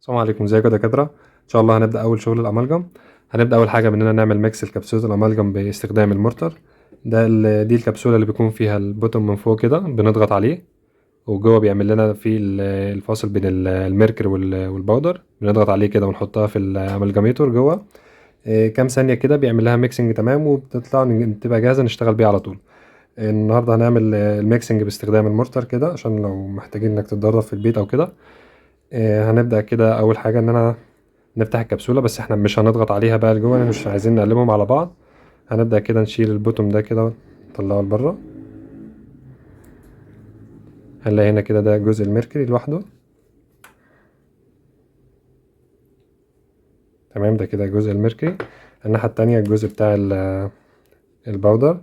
السلام عليكم، ازيكم يا دكاترة؟ ان شاء الله هنبدأ اول شغل الامالجم. هنبدأ اول حاجة باننا نعمل ميكس لكبسولة الامالجم باستخدام المورتر. دي الكبسولة اللي بيكون فيها البوتوم من فوق كده، بنضغط عليه وجوه بيعمل لنا في الفاصل بين الميركوري والباودر. بنضغط عليه كده ونحطها في الامالجاميتور جوه. كام ثانية كده بيعمل لها ميكسنج تمام، وبتطلع تبقى جاهزة نشتغل بيها على طول. النهاردة هنعمل الميكسنج باستخدام المورتر كده، عشان لو محتاجين انك تتدرب في البيت او كده. هنبدأ كده اول حاجة اننا نفتح الكبسولة، بس احنا مش هنضغط عليها بقى لجوه لان مش عايزين نقلبهم على بعض. هنبدأ كده نشيل البوتوم ده كده ونطلعه لبره. هنلاقي هنا كده ده جزء الميركوري لوحده. تمام، ده كده جزء الميركوري. الناحية التانية الجزء بتاع الباودر.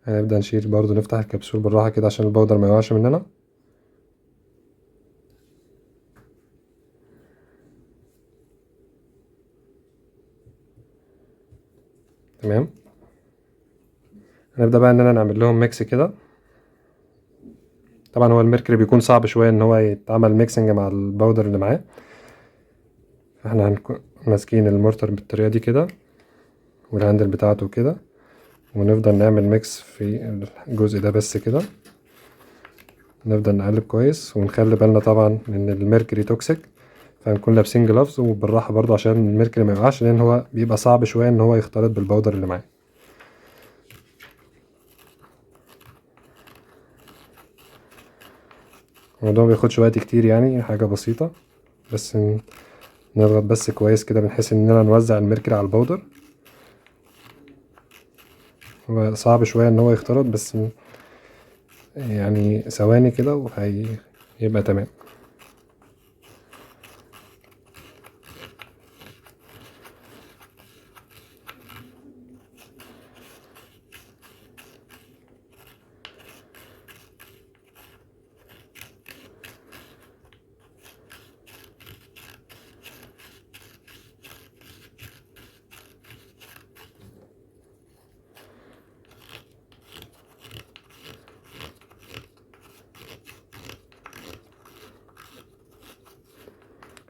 هنبدأ نشيل برضو، نفتح الكبسول بالراحة كده عشان الباودر ما يقعش مننا. تمام، هنبدأ بقى اننا نعمل لهم ميكس كده. طبعا هو الميركوري بيكون صعب شوية ان هو يتعمل ميكسنج مع الباودر اللي معاه، فاحنا هنكون ماسكين المورتر بالطريقة دي كده والهاندل بتاعته كده، ونفضل نعمل ميكس في الجزء ده بس كده. نفضل نقلب كويس ونخلي بالنا طبعا ان الميركوري توكسيك، فنكون لابسين جلافز وبالراحة برضو عشان الميركوري ما يوقعش، لان هو بيبقى صعب شوية ان هو يختلط بالباودر اللي معاه. الموضوع مبياخدش وقت كتير، يعني حاجة بسيطة. بس نضغط بس كويس كده بنحيث اننا نوزع الميركوري على الباودر. هو صعب شوية ان هو يختلط، بس يعني ثواني كده وهيبقى تمام.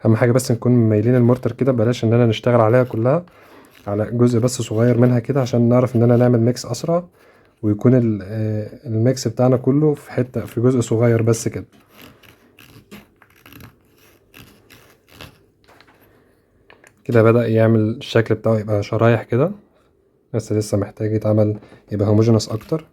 اهم حاجة بس نكون مايلين المورتر كده، بلاش اننا نشتغل عليها كلها، على جزء بس صغير منها كده عشان نعرف اننا نعمل ميكس اسرع، ويكون الميكس بتاعنا كله في حتة في جزء صغير بس كده. كده بدأ يعمل الشكل بتاعه يبقى شرايح كده، بس لسه محتاج يتعمل يبقى هوموجينوس اكتر.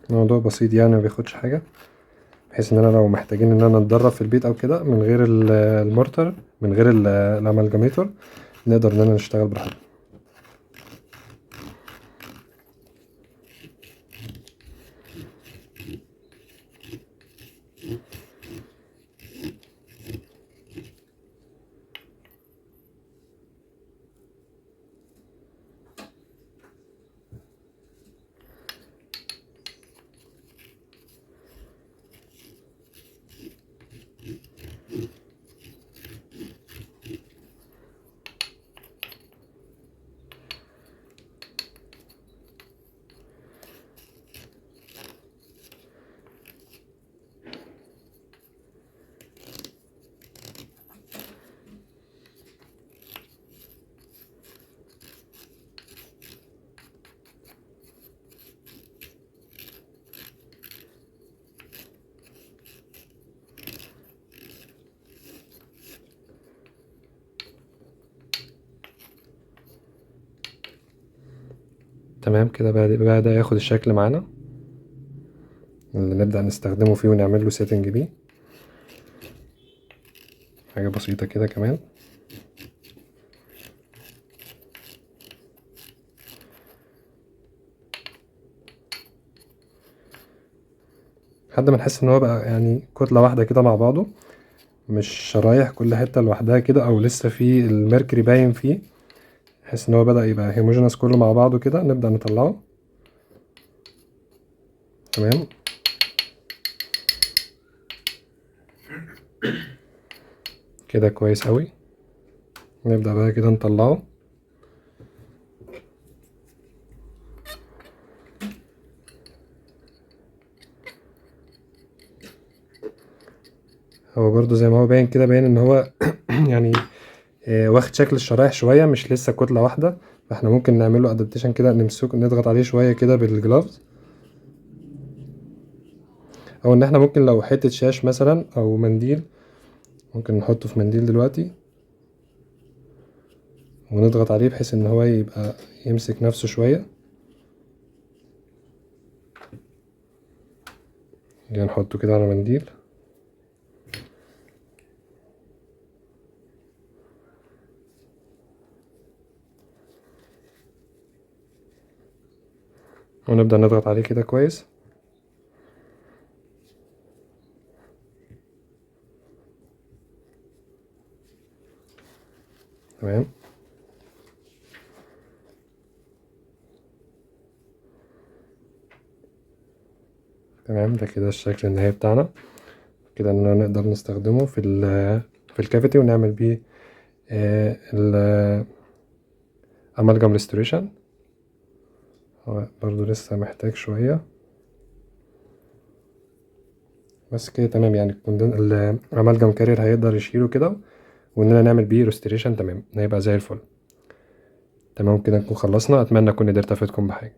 الموضوع بسيط يعني مبياخدش حاجة، بحيث اننا لو محتاجين اننا نتدرب في البيت او كده من غير المورتر، من غير الامالجاميتور، نقدر اننا نشتغل براحتنا. تمام كده بدأ ياخد الشكل معانا اللي نبدأ نستخدمه فيه ونعمل له سيتنج بيه. حاجة بسيطة كده كمان. لحد ما نحس ان هو بقى يعني كتلة واحدة كده مع بعضه، مش شرايح كل حتة لوحدها كده او لسه في الميركوري باين فيه. نحس ان هو بدأ يبقى هيموجينوس كله مع بعضه كده، نبدأ نطلعه. تمام، كده كويس قوي. نبدأ بقى كده نطلعه. هو برضو زي ما هو باين كده، باين ان هو يعني واخد شكل الشرايح شويه، مش لسه كتله واحده. فاحنا ممكن نعمله ادابتيشن كده، نمسك نضغط عليه شويه كده بالجلافز، او ان احنا ممكن لو حته شاش مثلا او منديل ممكن نحطه في منديل دلوقتي ونضغط عليه بحيث ان هو يبقى يمسك نفسه شويه. دي نحطه كده على منديل. ونبدأ نضغط عليه كده كويس. تمام. تمام، ده كده الشكل النهائي بتاعنا. كده اننا نقدر نستخدمه في الكافيتي ونعمل بيه ال amalgam restoration. هو برضو لسه محتاج شوية، بس كده تمام. يعني الامالجم كارير هيقدر يشيله كده، واننا نعمل بيه ريستوريشن تمام، هيبقى زي الفل. تمام كده نكون خلصنا. اتمنى اكون قدرت افيدكم بحاجة.